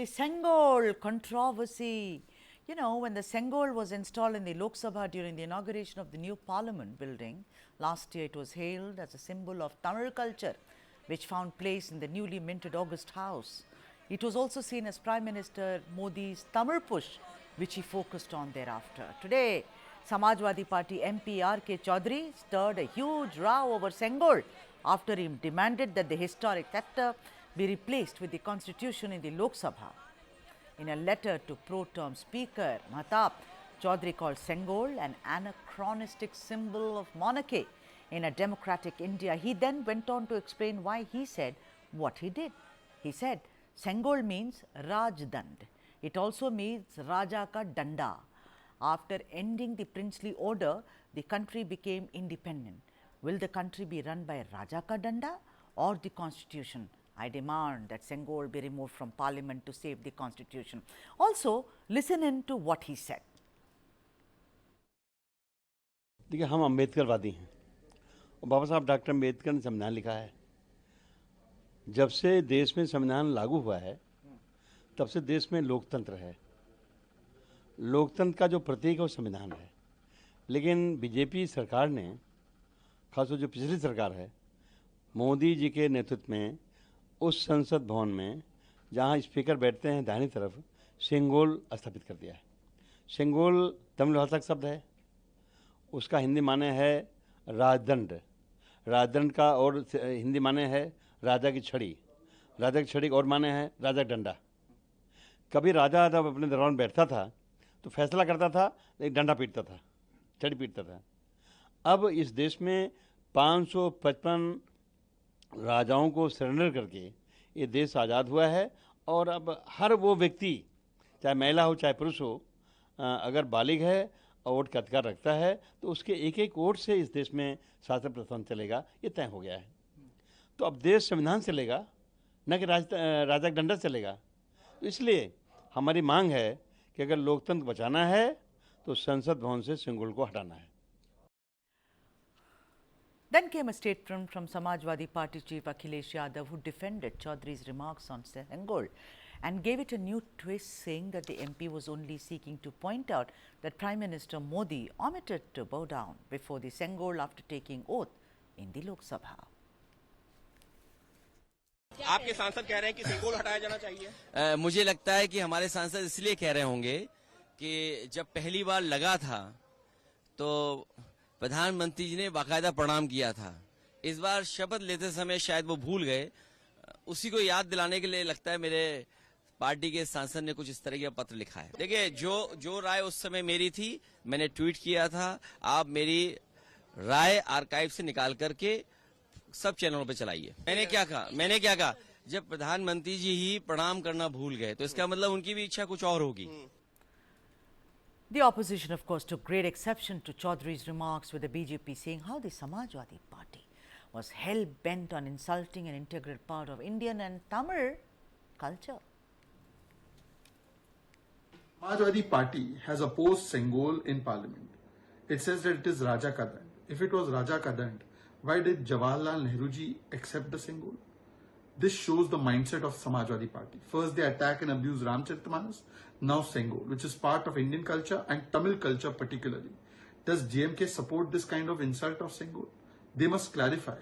The Sengol controversy. You know, when the Sengol was installed in the Lok Sabha during the inauguration of the new parliament building, last year it was hailed as a symbol of Tamil culture, which found place in the newly minted August House. It was also seen as Prime Minister Modi's Tamil push, which he focused on thereafter. Today, Samajwadi Party MP RK Chaudhary stirred a huge row over Sengol after he demanded that the historic sceptre be replaced with the constitution in the Lok Sabha. In a letter to pro-term Speaker Mahatap, Chaudhary called Sengol an anachronistic symbol of monarchy in a democratic India. He then went on to explain why he said what he did. He said, Sengol means Rajdand. It also means Raja ka Danda. After ending the princely order, the country became independent. Will the country be run by Raja ka Danda or the constitution? I demand that Sengol be removed from parliament to save the constitution. Also, listen in to what he said. देखिए, हम अम्बेडकरवादी हैं और बाबा साहब doctor Ambedkar ने संविधान लिखा है। जब से देश में संविधान लागू हुआ है, तब से देश में लोकतंत्र है। लोकतंत्र का जो प्रतीक है वो संविधान है। लेकिन बीजेपी सरकार ने, खासतौर जो पिछली सरकार है, मोदी जी के नेतृत्व में उस संसद भवन में जहां स्पीकर बैठते हैं दाहिनी तरफ, सेंगोल स्थापित कर दिया है। सेंगोल तमिल भाषा का शब्द है, उसका हिंदी माने है राजदंड। राजदंड का और हिंदी माने है राजा की छड़ी। राजा की छड़ी और माने है राजा का डंडा। कभी राजा जब अपने दरबार में बैठता था तो फैसला करता था, एक डंडा पीटता था, छड़ी पीटता था। अब इस देश में 555 राजाओं को सरेंडर करके ये देश आज़ाद हुआ है और अब हर वो व्यक्ति, चाहे महिला हो चाहे पुरुष हो, अगर बालिग है और वोट का अधिकार रखता है तो उसके एक एक वोट से इस देश में शासन प्रशासन चलेगा, ये तय हो गया है। तो अब देश संविधान चलेगा, न कि राजा का डंडा चलेगा। तो इसलिए हमारी मांग है कि अगर लोकतंत्र बचाना है तो संसद भवन से सेंगोल को हटाना है। Then came a statement from Samajwadi Party chief Akhilesh Yadav, who defended Chaudhary's remarks on Sengol and gave it a new twist, saying that the MP was only seeking to point out that Prime Minister Modi omitted to bow down before the Sengol after taking oath in the Lok Sabha. आपके सांसद कह रहे हैं कि सेंगोल हटाया जाना चाहिए। मुझे लगता है कि हमारे सांसद इसलिए कह रहे होंगे कि जब पहली बार लगा था तो प्रधानमंत्री जी ने बाकायदा प्रणाम किया था। इस बार शपथ लेते समय शायद वो भूल गए। उसी को याद दिलाने के लिए लगता है मेरे पार्टी के सांसद ने कुछ इस तरह का पत्र लिखा है। देखिए, जो राय उस समय मेरी थी, मैंने ट्वीट किया था। आप मेरी राय आर्काइव से निकाल करके सब चैनलों पे चलाइए। मैंने क्या कहा? जब प्रधानमंत्री जी ही प्रणाम करना भूल गए तो इसका मतलब उनकी भी इच्छा कुछ और होगी। The opposition, of course, took great exception to Chaudhary's remarks, with the BJP saying how the Samajwadi Party was hell-bent on insulting an integral part of Indian and Tamil culture. Samajwadi Party has opposed Sengol in parliament. It says that it is Raja ka Dand. If it was Raja ka Dand, why did Jawaharlal Nehru ji accept the Sengol? This shows the mindset of Samajwadi Party. First they attack and abuse Ramcharitmanas, now Sengol, which is part of Indian culture and Tamil culture particularly. Does JMK support this kind of insult of Sengol? They must clarify.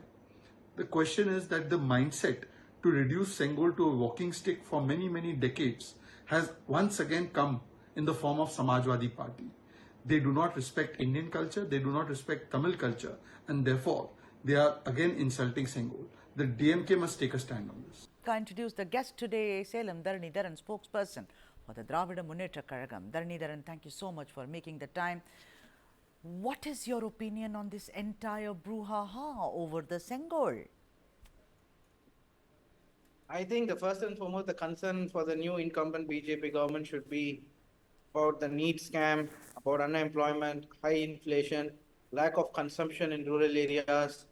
The question is that the mindset to reduce Sengol to a walking stick for many decades has once again come in the form of Samajwadi Party. They do not respect Indian culture, they do not respect Tamil culture, and therefore they are again insulting Sengol. The DMK must take a stand on this. I introduced the guest today, Salem Dharanidharan, spokesperson for the Dravida Munnetra Kazhagam. Dharanidharan, thank you so much for making the time. What is your opinion on this entire brouhaha over the Sengol? I think the first and foremost, the concern for the new incumbent BJP government should be about the NEET scam, about unemployment, high inflation, lack of consumption in rural areas,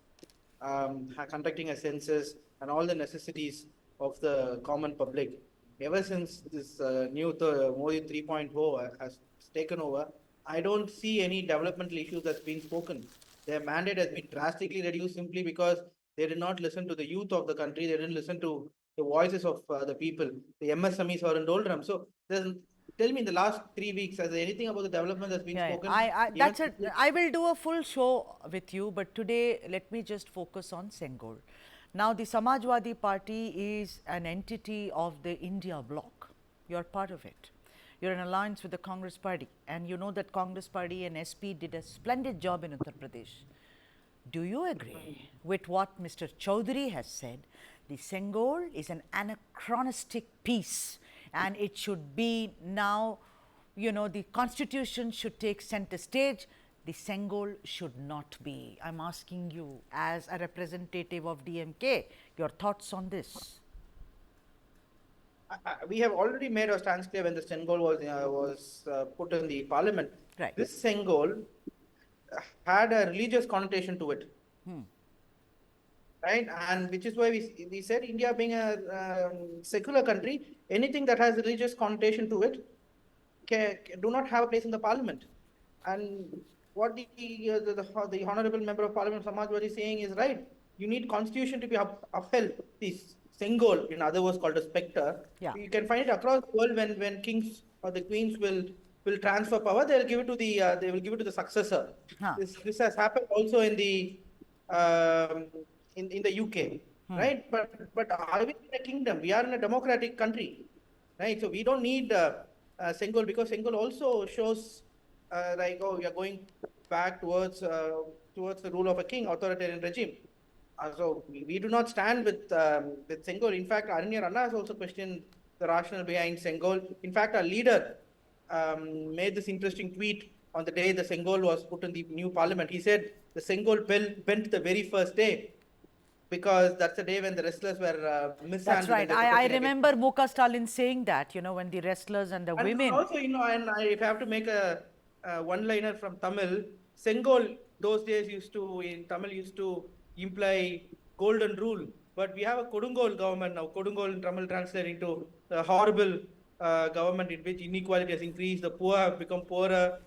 conducting a census, and all the necessities of the common public. Ever since this new Modi 3.0 has taken over, I don't see any developmental issues that's been spoken. Their mandate has been drastically reduced simply because they did not listen to the youth of the country. They didn't listen to the voices of the people, the MSMEs who are in doldrum. So tell me, in the last 3 weeks, has there anything about the development that's been Yeah, spoken? Even that's it. I will do a full show with you, but today let me just focus on Sengol. Now, the Samajwadi Party is an entity of the India bloc. You're part of it. You're in alliance with the Congress Party, and you know that Congress Party and SP did a splendid job in Uttar Pradesh. Do you agree with what Mr. Chaudhary has said? The Sengol is an anachronistic piece, and it should be now, you know, the constitution should take center stage. The Sengol should not be. I'm asking you as a representative of DMK, your thoughts on this? we have already made our stance clear when the Sengol was put in the parliament. Right. This Sengol had a religious connotation to it. Right, and which is why we said India being a secular country, anything that has religious connotation to it do not have a place in the parliament. And what the honorable member of parliament Samajwadi is saying is right. You need constitution to be upheld. This Sengol, in other words called a spectre, Yeah. you can find it across the world when kings or the queens will transfer power. They will give it to the successor. Huh. This has happened also in the in the UK, right? But are we in a kingdom? We are in a democratic country, right? So we don't need Sengol, because Sengol also shows like, oh, we are going back towards the rule of a king, authoritarian regime. So we do not stand with Sengol. In fact, Aranya Ranna has also questioned the rationale behind Sengol. In fact, our leader made this interesting tweet on the day the Sengol was put in the new parliament. He said the Sengol bell bent the very first day, because that's the day when the wrestlers were mishandled. That's right. I remember Muka Stalin saying that, you know, when the wrestlers and the and women. also, you know, and if I have to make a one-liner from Tamil, Sengol those days in Tamil used to imply golden rule. But we have a Kodungol government now. Kodungol in Tamil translating to a horrible government in which inequality has increased, the poor have become poorer.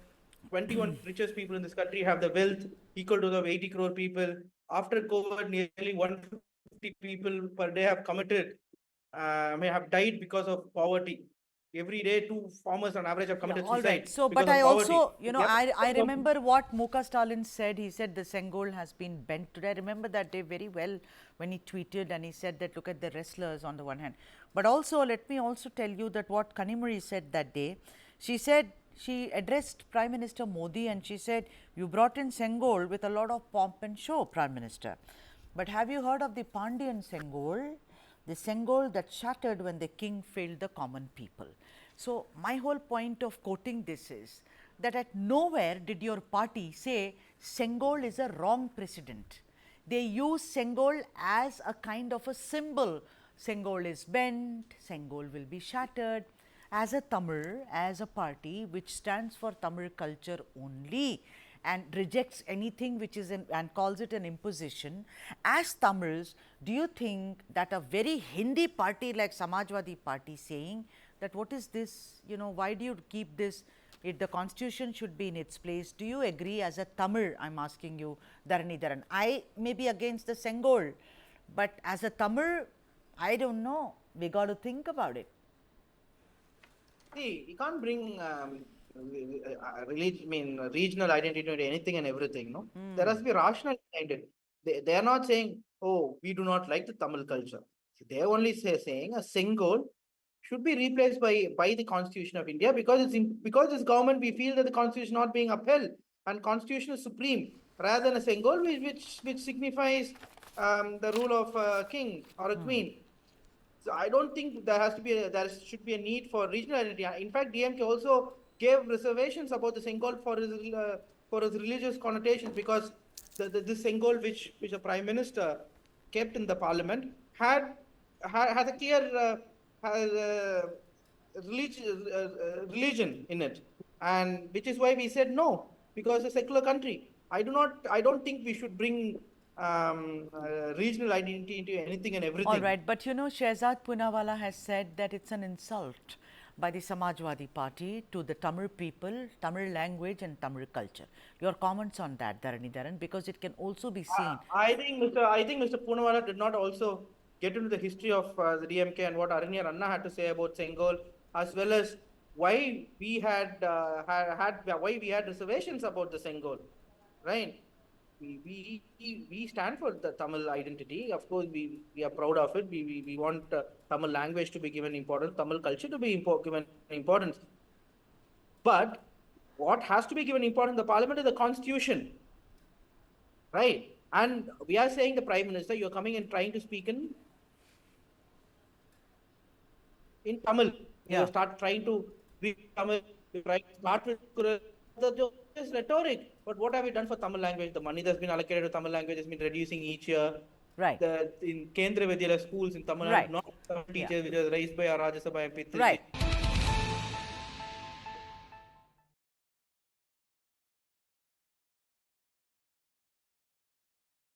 21 richest people in this country have the wealth equal to the 80 crore people. After COVID, nearly 150 people per day have have died because of poverty. Every day, 2 farmers on average have committed All suicide. right. So, because but of I poverty. also, you know, Yeah. I remember what Muka Stalin said. He said the Sengol has been bent today. I remember that day very well when he tweeted and he said that look at the wrestlers on the one hand. But also, let me also tell you that what Kanimuri said that day. She said, she addressed Prime Minister Modi and she said, you brought in Sengol with a lot of pomp and show, Prime Minister. But have you heard of the Pandyan Sengol? The Sengol that shattered when the king failed the common people. So, my whole point of quoting this is that at nowhere did your party say Sengol is a wrong precedent. They use Sengol as a kind of a symbol. Sengol is bent, Sengol will be shattered. As a Tamil, as a party which stands for Tamil culture only and rejects anything which is and calls it an imposition, as Tamils, do you think that a very Hindi party like Samajwadi Party saying that what is this, you know, why do you keep this, the constitution should be in its place? Do you agree as a Tamil? I am asking you, Dharani Dharan. I may be against the Sengol, but as a Tamil, I don't know, we got to think about it. See, you can't bring regional identity into anything and everything, no? There has to be rationale behind it. They are not saying, oh, we do not like the Tamil culture. They are only saying a Sengol should be replaced by the Constitution of India, because because this government, we feel that the Constitution is not being upheld and Constitution is supreme, rather than a Sengol which signifies the rule of a king or a queen. So I don't think there should be a need for regional identity. In fact, DMK also gave reservations about the Sengol for his religious connotations, because this Sengol which the Prime Minister kept in the Parliament had a clear religion in it, and which is why we said no, because it's a secular country. I don't think we should bring regional identity into anything and everything. All right, but you know, Shehzad Poonawalla has said that it's an insult by the Samajwadi Party to the Tamil people, Tamil language and Tamil culture. Your comments on that, Dharani Dharan, because it can also be seen. I think Mr. Poonawalla did not also get into the history of the DMK and what Aranya Anna had to say about Sengol, as well as why we had why we had reservations about the Sengol, right? We stand for the Tamil identity. Of course, we are proud of it. We want Tamil language to be given importance, Tamil culture to be given importance. But what has to be given importance in the parliament is the constitution, right? And we are saying the Prime Minister, you're coming and trying to speak in Tamil. Yeah. You start trying to read Tamil, you try to start with the rhetoric. But what have we done for Tamil language? The money that's been allocated to Tamil language has been reducing each year. Right. In Kendra Vidyalaya schools in Tamil Nadu, Right. not Tamil teachers, which was raised by our Rajya Sabha MP. Right.